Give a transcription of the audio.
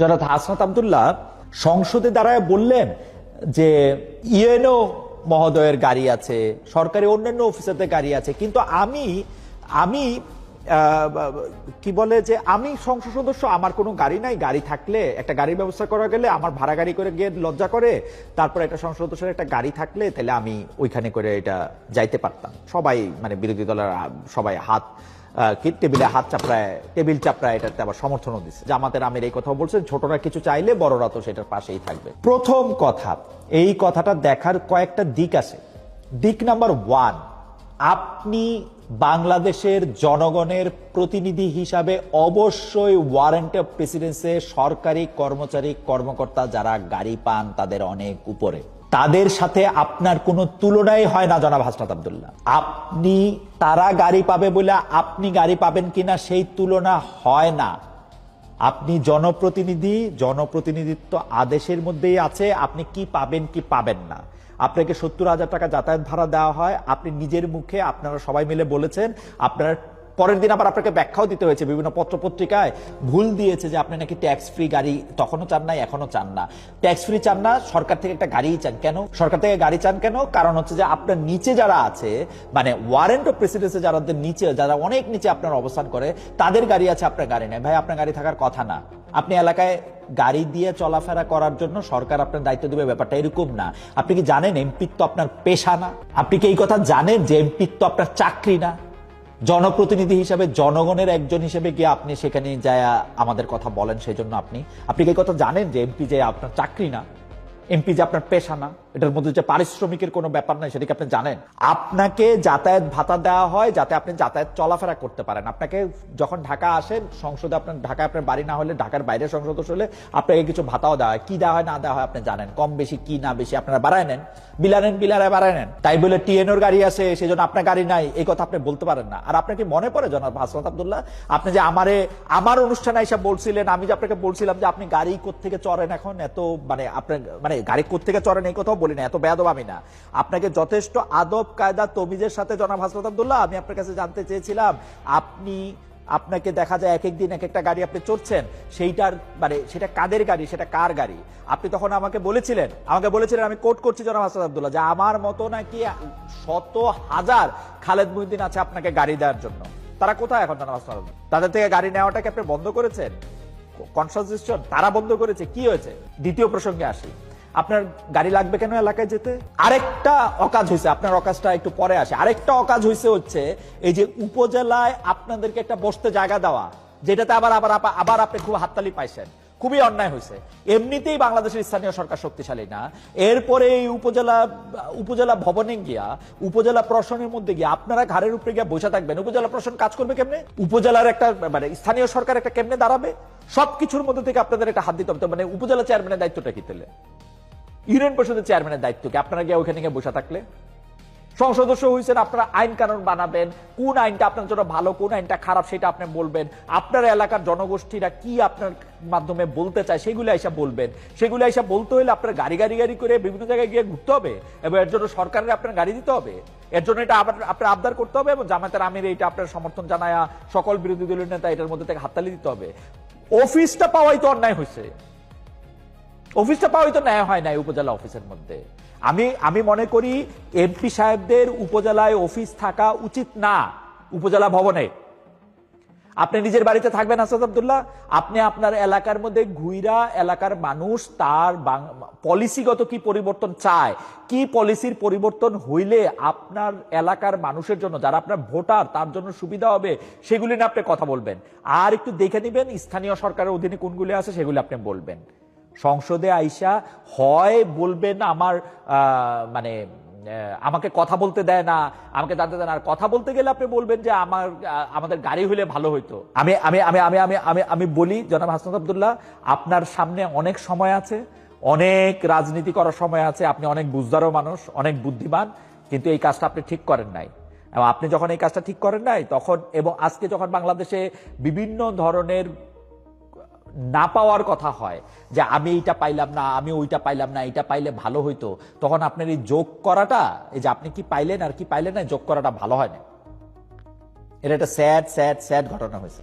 জনাব হাসনাত আব্দুল্লাহ সংসদে দাঁড়ায় বললেন যে ইউএনও মহোদয়ের গাড়ি আছে, সরকারি অন্যান্য অফিসারদের গাড়ি আছে, কিন্তু আমি আমি কি বলে যে আমি সংসদ সদস্য, আমার কোনো গাড়ি নাই, গাড়ি থাকলে একটা গাড়ির ব্যবস্থা করা গেলে আমার ভাড়া গাড়ি করে গিয়ে লজ্জা করে, তারপর একটা সংসদ সদস্যের একটা গাড়ি থাকলে তাহলে আমি ওইখানে করে এটা যাইতে পারতাম। সবাই মানে বিরোধী দলের সবাই হাত টেবিলে হাত চাপড়ায়, টেবিল চাপড়ায় এটাতে আবার সমর্থনও দিচ্ছে। জামাতের আমির এই কথাও বলছেন, ছোটরা কিছু চাইলে বড়রা তো সেটার পাশেই থাকবে। প্রথম কথা, এই কথাটা দেখার কয়েকটা দিক আছে। দিক নাম্বার 1, আপনি বাংলাদেশের জনগণের প্রতিনিধি হিসাবে অবশ্যই ওয়ারেন্ট অফ প্রেসিডেন্সে সরকারি কর্মচারী কর্মকর্তা যারা গাড়ি পান তাদের অনেক উপরে, তাদের সাথে আপনার কোনো তুলনাই হয় না জনাব হাসনাত আব্দুল্লাহ। আপনি তারা গাড়ি পাবে বলে আপনি গাড়ি পাবেন কিনা সেই তুলনা হয় না। আপনি জনপ্রতিনিধি, জনপ্রতিনিধিত্ব আদেশের মধ্যেই আছে আপনি কি পাবেন কি পাবেন না। আপনাকে 70,000 টাকা যাতায়াত ভাড়া দেওয়া হয়, আপনি নিজের মুখে আপনারা সবাই মিলে বলেছেন, আপনার পরের দিন আবার আপনাকে ব্যাখ্যাও দিতে হয়েছে, বিভিন্ন পত্রপত্রিকায় ভুল দিয়েছে যে আপনি নাকি ট্যাক্স ফ্রি গাড়ি তখনও চান না, এখনো চান না। ট্যাক্স ফ্রি চান না, সরকার থেকে একটা গাড়িই চান। কেন সরকার থেকে গাড়ি চান কেন? কারণ হচ্ছে যে আপনার নিচে যারা আছে, মানে ওয়ারেন্ট অফ প্রেসিডেন্সে যাদের নিচে, যারা অনেক নিচে আপনার অবস্থান করে, তাদের গাড়ি আছে, আপনার গাড়ি নেই। ভাই, আপনার গাড়ি থাকার কথা না। আপনি এলাকায় গাড়ি দিয়ে চলাফেরা করার জন্য সরকার আপনার দায়িত্ব দেবে, ব্যাপারটা এরকম না। আপনি কি জানেন এমপিত্ব আপনার পেশা না? আপনি কি এই কথা জানেন যে এমপিত্ব আপনার চাকরি না? জনপ্রতিনিধি হিসাবে, জনগণের একজন হিসেবে গিয়ে আপনি সেখানে যায় আমাদের কথা বলেন, সেই জন্য আপনি কি এই কথা জানেন যে এমপি যে আপনার চাকরি না, এমপি যে আপনার পেশা না, এটার মধ্যে যে পারিশ্রমিকের কোনো ব্যাপার নাই, সেটাকে আপনি জানেন? আপনাকে যাতায়াত ভাতা দেওয়া হয় যাতে আপনি যাতায়াত চলাফেরা করতে পারেন। আপনাকে যখন ঢাকা আসেন সংসদে, আপনার ঢাকায় আপনার বাড়ি না হলে, ঢাকার বাইরে সংসদ হলে আপনাকে কিছু ভাতাও দেওয়া হয়। কি দেওয়া হয় না দেওয়া হয় আপনি জানেন, কম বেশি কি না বেশি আপনারা বাড়ায় নেন, বিলারায় বাড়ায় নেন। তাই বলে টিএনওর গাড়ি আছে সেই জন্য আপনার গাড়ি নাই, এই কথা আপনি বলতে পারেন না। আর আপনার কি মনে পড়ে জনাব হাসনাত আব্দুল্লাহ, আপনি যে আমার অনুষ্ঠানে এসে বলছিলেন, আমি যে আপনাকে বলছিলাম যে আপনি গাড়ি কোত্থেকে চড়েন এখন, এত মানে আপনার মানে গাড়ি কোত্থেকে চড়েন এই কথাও বলি না, এত বেয়াদব আমি না। আপনাকে যথেষ্ট আদব কায়দা তমিজের সাথে জনাব হাসনাত আব্দুল্লাহ, আমি আপনার কাছে জানতে চেয়েছিলাম, আপনাকে দেখা যায় এক এক দিন এক একটা গাড়ি আপনি চড়ছেন, সেইটার মানে সেটা কাদের গাড়ি, সেটা কার গাড়ি? আপনি তখন আমাকে বলেছিলেন, আমি কোট করছি জনাব হাসনাত আব্দুল্লাহ, যে আমার মতো নাকি শত হাজার খালেদ মুহিউদ্দিন আছে আপনাকে গাড়ি দেওয়ার জন্য। তারা কোথায় এখন জনাব হাসনাত আব্দুল্লাহ? তাদের থেকে গাড়ি নেওয়াটাকে আপনি বন্ধ করেছেন, কনসালটেশন তারা বন্ধ করেছে। কি হয়েছে? দ্বিতীয় প্রসঙ্গে আসি, আপনার গাড়ি লাগবে কেন এলাকায় যেতে? আরেকটা অকাজ হয়েছে, আপনার অকাজটা একটু পরে আসে। আরেকটা অকাজ হচ্ছে এই যে উপজেলায় আপনাদেরকে একটা বসতে জায়গা দেওয়া, যেটাতে আবার আপনি খুব হাততালি পাইছেন, খুবই অন্যায় হয়েছে। এমনিতেই বাংলাদেশের স্থানীয় সরকার শক্তিশালী না, এরপরে এই উপজেলা ভবনে গিয়া, উপজেলা প্রশাসনের মধ্যে গিয়ে আপনারা ঘাড়ের উপরে গিয়ে বসে থাকবেন। উপজেলা প্রশাসন কাজ করবে কেমনে? উপজেলার একটা মানে স্থানীয় সরকার একটা কেমনে দাঁড়াবে? সবকিছুর মধ্যে থেকে আপনাদের একটা হাত দিতে হবে। মানে উপজেলা চেয়ারম্যানের দায়িত্বটা কি তাহলে? ইউনিয়ন পরিষদের চেয়ারম্যানের দায়িত্ব কি? আপনারা গিয়ে ওখানে গিয়ে বসে থাকলে? সংসদ সদস্য হয়েছেন, আপনারা আইন কানুন বানাবেন, কোন আইনটা আপনার জন্য ভালো, কোন আইনটা খারাপ সেটা আপনি বলবেন। আপনার এলাকার জনগোষ্ঠীরা কি আপনার মাধ্যমে বলতে চায় সেগুলো এসে বলবেন। সেগুলো এসে বলতে হলে আপনার গাড়ি করে বিভিন্ন জায়গায় গিয়ে ঘুরতে হবে, এবং এর জন্য সরকারের আপনার গাড়ি দিতে হবে। এর জন্য এটা আপনার আবদার করতে হবে, এবং জামায়াতের আমির এটা আপনার সমর্থন জানায় সকল বিরোধী দলীয় নেতা এটার মধ্যে থেকে হাততালি দিতে হবে। অফিসটা পাওয়াই তো অন্যায় হয়েছে, অফিসটা পাওয়াই তো ন্যায় হয় নাই উপজেলা অফিসের মধ্যে। আমি মনে করি এমপি সাহেবদের উপজেলায় অফিস থাকা উচিত না। উপজেলা ভবনে আপনি নিজের বাড়িতে থাকবেন হাসনাত আব্দুল্লাহ, আপনি আপনার এলাকার মধ্যে ঘুইরা এলাকার মানুষ তার পলিসিগত কি পরিবর্তন চায়, কি পলিসির পরিবর্তন হইলে আপনার এলাকার মানুষের জন্য, যারা আপনার ভোটার তার জন্য সুবিধা হবে, সেগুলি নিয়ে আপনি কথা বলবেন। আর একটু দেখে নিবেন স্থানীয় সরকারের অধীনে কোনগুলি আছে, সেগুলি আপনি বলবেন। সংসদে আইসা হয় বলবেন আমার মানে আমাকে কথা বলতে দেয় না, আমাকে জানতে দেয় না। আর কথা বলতে গেলে আপনি বলবেন যে আমাদের গাড়ি হইলে ভালো হইতো। আমি আমি আমি আমি আমি আমি আমি বলি জনাব হাসনাত আব্দুল্লাহ, আপনার সামনে অনেক সময় আছে, অনেক রাজনীতি করার সময় আছে, আপনি অনেক বুঝদারও মানুষ, অনেক বুদ্ধিমান, কিন্তু এই কাজটা আপনি ঠিক করেন নাই। এবং আপনি যখন এই কাজটা ঠিক করেন নাই তখন, এবং আজকে যখন বাংলাদেশে বিভিন্ন ধরনের না পাওয়ার কথা হয়, যে আমি এইটা পাইলাম না, আমি ওইটা পাইলাম না, এটা পাইলে ভালো হইতো, তখন আপনার এই যোগ করাটা, এই যে আপনি কি পাইলেন আর কি পাইলেন না, যোগ করাটা ভালো হয় না। এটা একটা স্যাড ঘটনা হয়েছে।